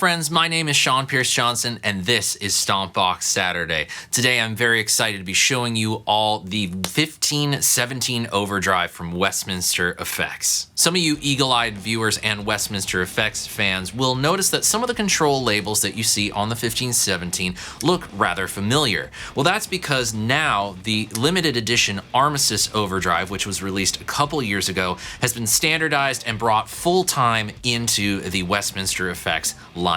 friends, my name is Sean Pierce Johnson and this is Stompbox Saturday. Today I'm very excited to be showing you all the 1517 Overdrive from Westminster Effects. Some of you eagle-eyed viewers and Westminster Effects fans will notice that some of the control labels that you see on the 1517 look rather familiar. Well, that's because now the limited edition Armistice Overdrive, which was released a couple years ago, has been standardized and brought full-time into the Westminster Effects lineup.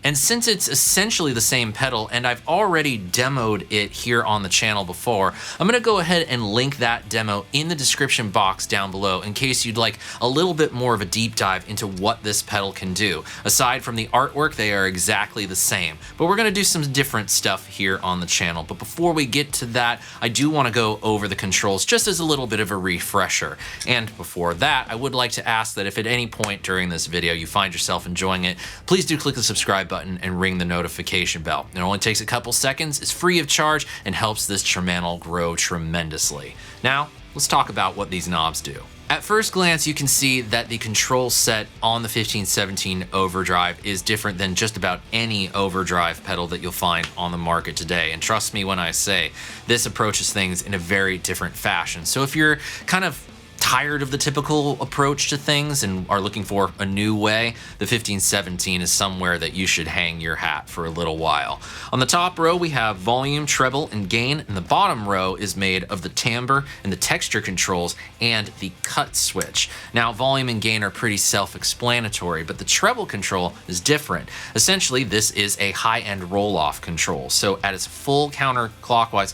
And since it's essentially the same pedal, and I've already demoed it here on the channel before, I'm gonna go ahead and link that demo in the description box down below in case you'd like a little bit more of a deep dive into what this pedal can do. Aside from the artwork, they are exactly the same, but we're gonna do some different stuff here on the channel. But before we get to that, I do wanna go over the controls just as a little bit of a refresher. And before that, I would like to ask that if at any point during this video you find yourself enjoying it, please do click the subscribe button and ring the notification bell. It only takes a couple seconds, it's free of charge, and helps this channel grow tremendously. Now, let's talk about what these knobs do. At first glance, you can see that the control set on the 1517 Overdrive is different than just about any Overdrive pedal that you'll find on the market today. And trust me when I say, this approaches things in a very different fashion. So if you're kind of tired of the typical approach to things and are looking for a new way, the 1517 is somewhere that you should hang your hat for a little while. On the top row, we have volume, treble, and gain, and the bottom row is made of the timbre and the texture controls and the cut switch. Now, volume and gain are pretty self-explanatory, but the treble control is different. Essentially, this is a high-end roll-off control. So at its full clockwise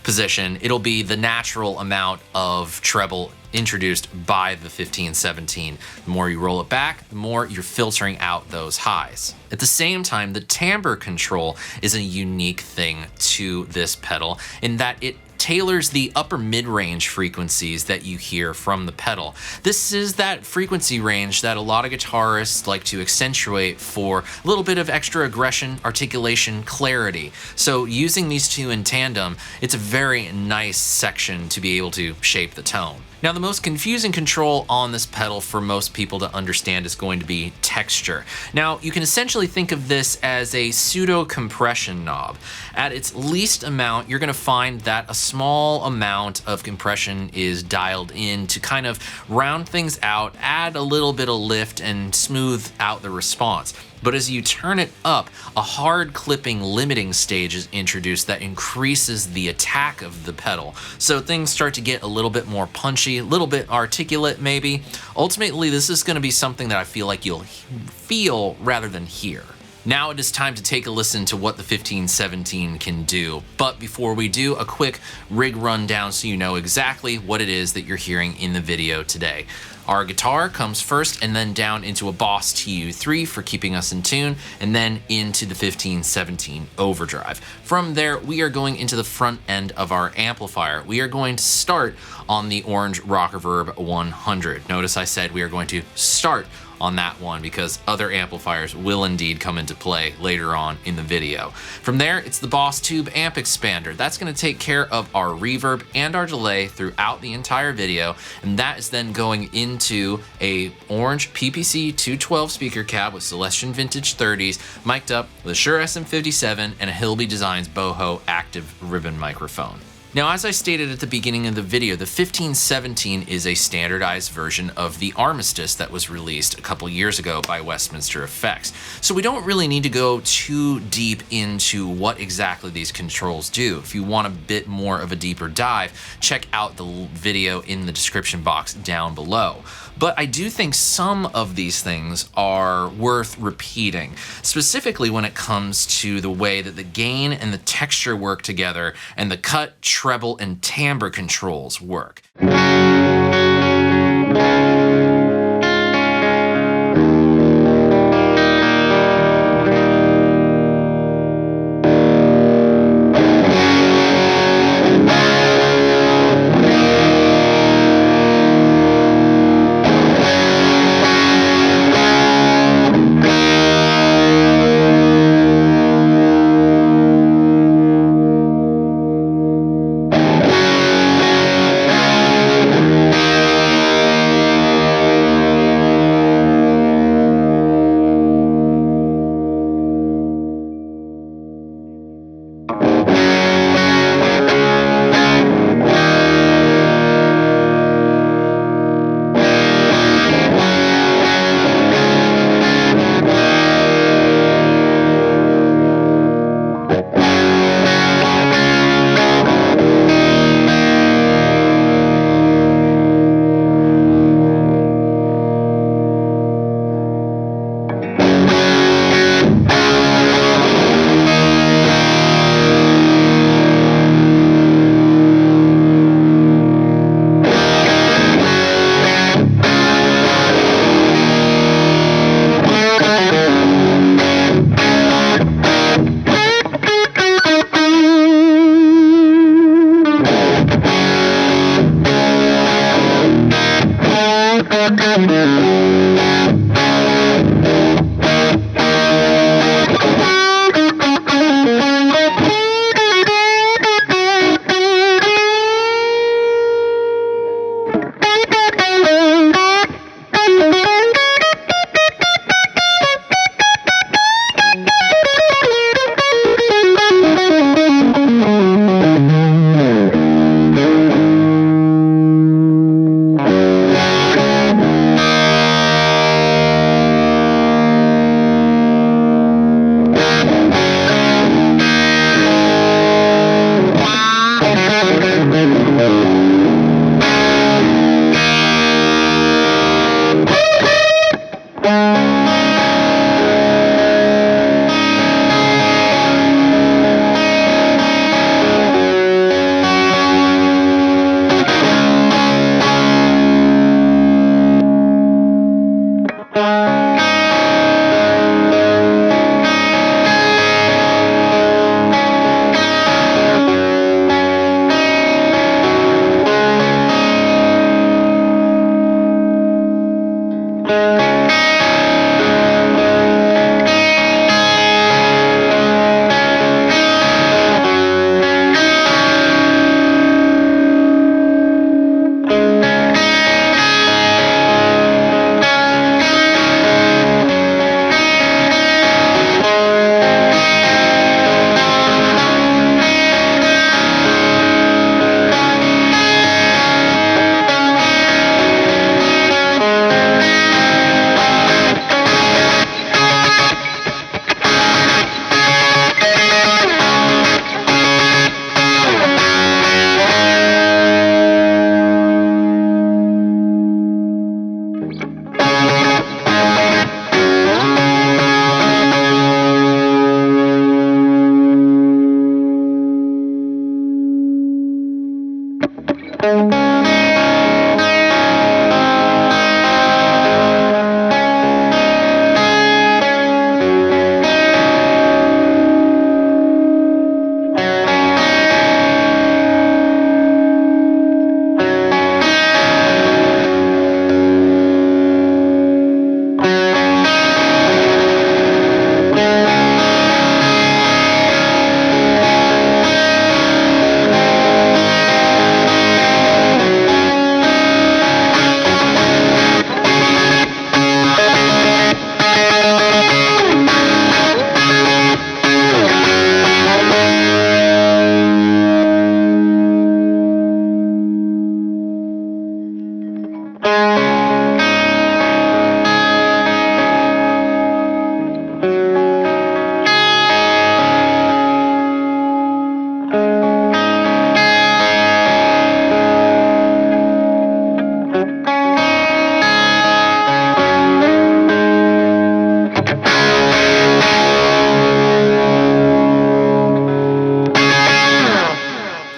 position, it'll be the natural amount of treble introduced by the 1517. The more you roll it back, the more you're filtering out those highs. At the same time, the timbre control is a unique thing to this pedal in that it tailors the upper mid-range frequencies that you hear from the pedal. This is that frequency range that a lot of guitarists like to accentuate for a little bit of extra aggression, articulation, clarity. So using these two in tandem, it's a very nice section to be able to shape the tone. Now, the most confusing control on this pedal for most people to understand is going to be texture. Now, you can essentially think of this as a pseudo compression knob. At its least amount, you're going to find that a small amount of compression is dialed in to kind of round things out, add a little bit of lift, and smooth out the response. But as you turn it up, a hard clipping limiting stage is introduced that increases the attack of the pedal. So things start to get a little bit more punchy, a little bit articulate maybe. Ultimately, this is going to be something that I feel like you'll feel rather than hear. Now it is time to take a listen to what the 1517 can do. But before we do, a quick rig rundown so you know exactly what it is that you're hearing in the video today. Our guitar comes first and then down into a Boss TU3 for keeping us in tune, and then into the 1517 Overdrive. From there, we are going into the front end of our amplifier. We are going to start on the orange Rock Reverb 100. Notice I said we are going to start on that one because other amplifiers will indeed come into play later on in the video. From there, it's the Boss Tube amp expander. That's going to take care of our reverb and our delay throughout the entire video, and that is then going into a orange PPC 212 speaker cab with Celestion Vintage 30s, mic'd up with a Shure SM57 and a Hilby Designs Boho active ribbon microphone. Now, as I stated at the beginning of the video, the 1517 is a standardized version of the Armistice that was released a couple years ago by Westminster Effects. So we don't really need to go too deep into what exactly these controls do. If you want a bit more of a deeper dive, check out the video in the description box down below. But I do think some of these things are worth repeating, specifically when it comes to the way that the gain and the texture work together and the cut, treble, and timbre controls work.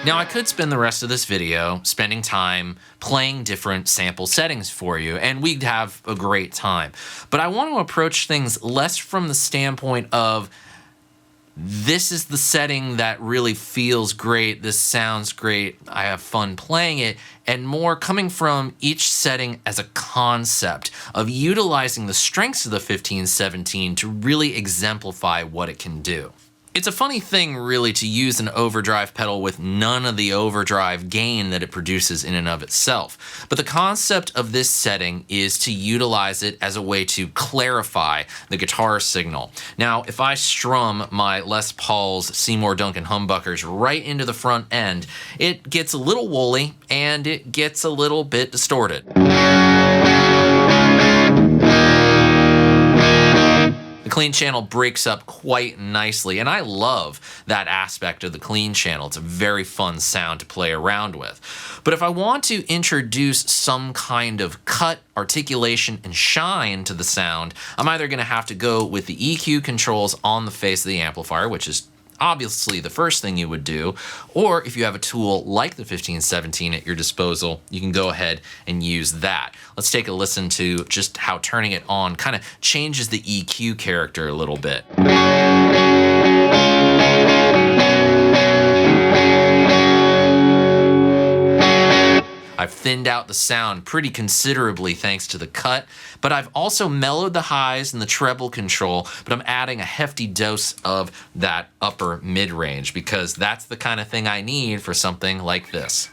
Now, I could spend the rest of this video spending time playing different sample settings for you, and we'd have a great time. But I want to approach things less from the standpoint of this is the setting that really feels great, this sounds great, I have fun playing it, and more coming from each setting as a concept of utilizing the strengths of the 1517 to really exemplify what it can do. It's a funny thing, really, to use an overdrive pedal with none of the overdrive gain that it produces in and of itself. But the concept of this setting is to utilize it as a way to clarify the guitar signal. Now, if I strum my Les Paul's Seymour Duncan humbuckers right into the front end, it gets a little woolly and it gets a little bit distorted. The clean channel breaks up quite nicely, and I love that aspect of the clean channel. It's a very fun sound to play around with. But if I want to introduce some kind of cut, articulation, and shine to the sound, I'm either going to have to go with the EQ controls on the face of the amplifier, which is obviously the first thing you would do, or if you have a tool like the 1517 at your disposal, you can go ahead and use that. Let's take a listen to just how turning it on kind of changes the EQ character a little bit. I've thinned out the sound pretty considerably thanks to the cut, but I've also mellowed the highs and the treble control, but I'm adding a hefty dose of that upper mid-range because that's the kind of thing I need for something like this.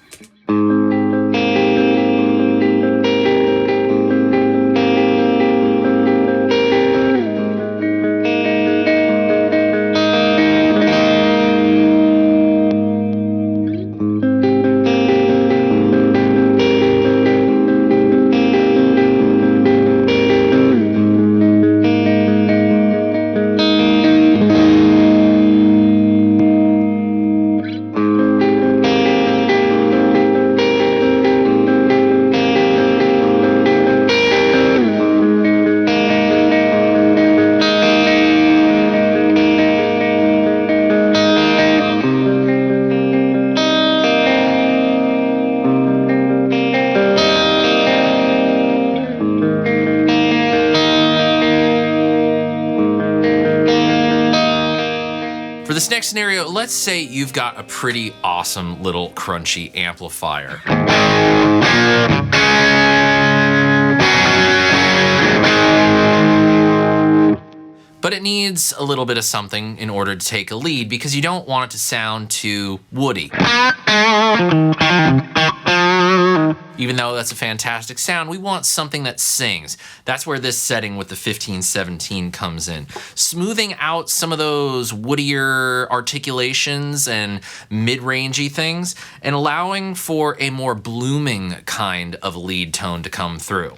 For this next scenario, let's say you've got a pretty awesome little crunchy amplifier. But it needs a little bit of something in order to take a lead because you don't want it to sound too woody. Even though that's a fantastic sound, we want something that sings. That's where this setting with the 1517 comes in. Smoothing out some of those woodier articulations and mid-rangey things and allowing for a more blooming kind of lead tone to come through.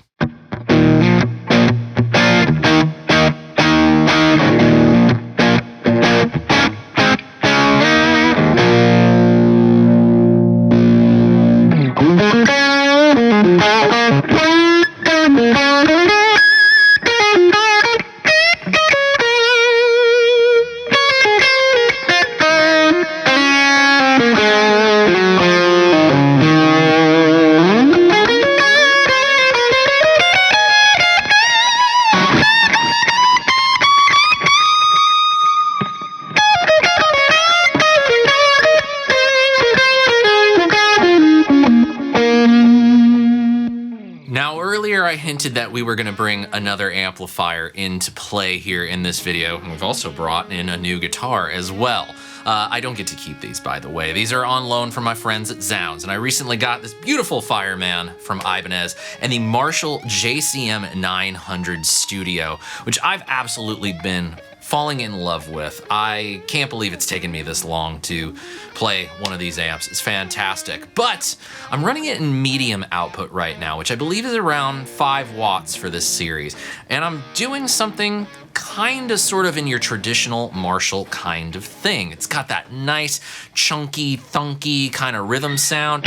I hinted that we were going to bring another amplifier into play here in this video, and we've also brought in a new guitar as well. I don't get to keep these, by the way. These are on loan from my friends at Zounds, and I recently got this beautiful Fireman from Ibanez and the Marshall JCM 900 Studio, which I've absolutely been falling in love with. I can't believe it's taken me this long to play one of these amps. It's fantastic, but I'm running it in medium output right now, which I believe is around 5 watts for this series. And I'm doing something kind of sort of in your traditional Marshall kind of thing. It's got that nice, chunky, thunky kind of rhythm sound.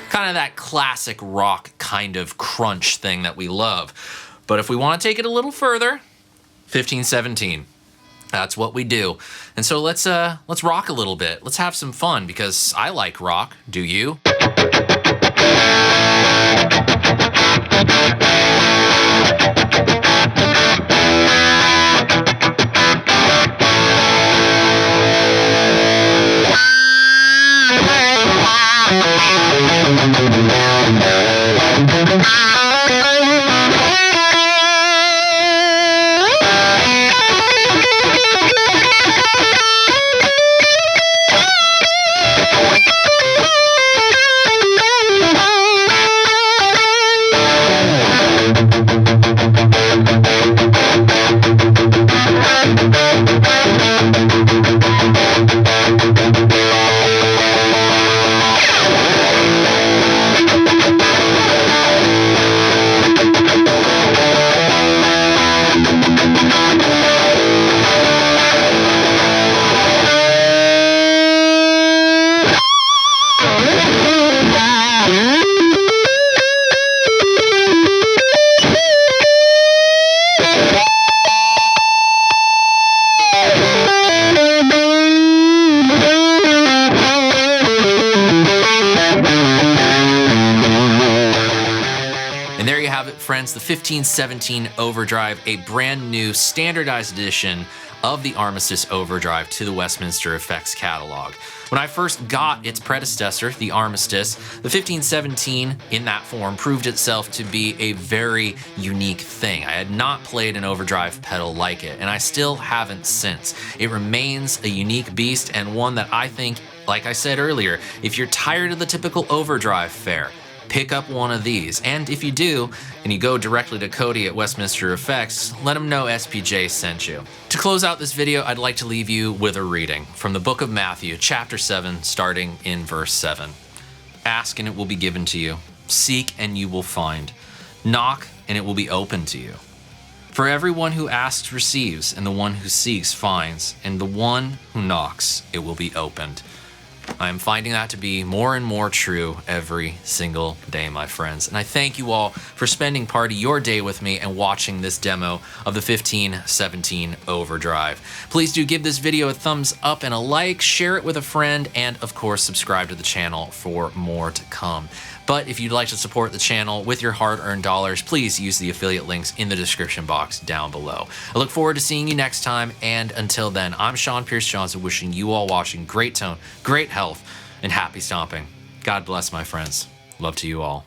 Kind of that classic rock kind of crunch thing that we love. But if we want to take it a little further, 1517. That's what we do. And so let's rock a little bit. Let's have some fun because I like rock. Do you? And there you have it, friends, the 1517 Overdrive, a brand new standardized edition of the Armistice Overdrive to the Westminster Effects catalog. When I first got its predecessor, the Armistice, the 1517 in that form proved itself to be a very unique thing. I had not played an overdrive pedal like it, and I still haven't since. It remains a unique beast and one that I think, like I said earlier, if you're tired of the typical overdrive fare, pick up one of these. And if you do, and you go directly to Cody at Westminster Effects, let him know SPJ sent you. To close out this video, I'd like to leave you with a reading from the book of Matthew, chapter 7, starting in verse 7. Ask and it will be given to you. Seek and you will find. Knock and it will be opened to you. For everyone who asks receives, and the one who seeks finds, and the one who knocks it will be opened. I am finding that to be more and more true every single day, my friends. And I thank you all for spending part of your day with me and watching this demo of the 1517 Overdrive. Please do give this video a thumbs up and a like, share it with a friend, and of course, subscribe to the channel for more to come. But if you'd like to support the channel with your hard-earned dollars, please use the affiliate links in the description box down below. I look forward to seeing you next time, and until then, I'm Sean Pierce Johnson, wishing you all watching great tone, great health, and happy stomping. God bless, my friends. Love to you all.